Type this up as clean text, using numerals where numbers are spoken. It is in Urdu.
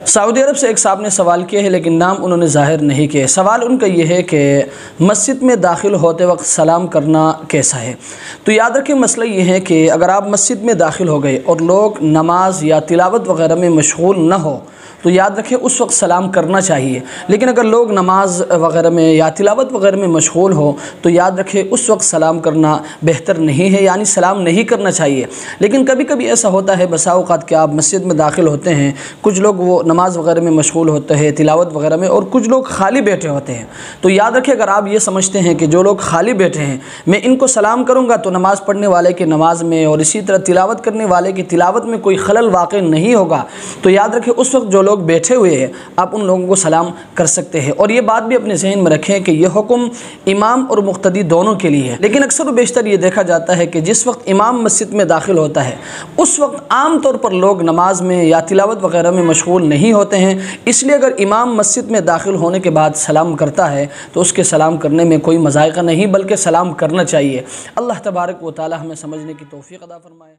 سعودی عرب سے ایک صاحب نے سوال کیا ہے لیکن نام انہوں نے ظاہر نہیں کیا۔ سوال ان کا یہ ہے کہ مسجد میں داخل ہوتے وقت سلام کرنا کیسا ہے؟ تو یاد رکھیں مسئلہ یہ ہے کہ اگر آپ مسجد میں داخل ہو گئے اور لوگ نماز یا تلاوت وغیرہ میں مشغول نہ ہو تو یاد رکھیں اس وقت سلام کرنا چاہیے، لیکن اگر لوگ نماز وغیرہ میں یا تلاوت وغیرہ میں مشغول ہو تو یاد رکھیں اس وقت سلام کرنا بہتر نہیں ہے، یعنی سلام نہیں کرنا چاہیے۔ لیکن کبھی کبھی ایسا ہوتا ہے بسا اوقات کہ آپ مسجد میں داخل ہوتے ہیں، کچھ لوگ وہ نماز وغیرہ میں مشغول ہوتے ہیں، تلاوت وغیرہ میں، اور کچھ لوگ خالی بیٹھے ہوتے ہیں۔ تو یاد رکھیں اگر آپ یہ سمجھتے ہیں کہ جو لوگ خالی بیٹھے ہیں میں ان کو سلام کروں گا تو نماز پڑھنے والے کی نماز میں اور اسی طرح تلاوت کرنے والے کی تلاوت میں کوئی خلل واقع نہیں ہوگا، تو یاد رکھیں اس وقت جو لوگ بیٹھے ہوئے ہیں آپ ان لوگوں کو سلام کر سکتے ہیں۔ اور یہ بات بھی اپنے ذہن میں رکھیں کہ یہ حکم امام اور مقتدی دونوں کے لیے ہے، لیکن اکثر و بیشتر یہ دیکھا جاتا ہے کہ جس وقت امام مسجد میں داخل ہوتا ہے اس وقت عام طور پر لوگ نماز میں یا تلاوت وغیرہ میں مشغول نہیں ہوتے ہیں، اس لیے اگر امام مسجد میں داخل ہونے کے بعد سلام کرتا ہے تو اس کے سلام کرنے میں کوئی مذائقہ نہیں بلکہ سلام کرنا چاہیے۔ اللہ تبارک و تعالی ہمیں سمجھنے کی توفیق عطا فرمائے۔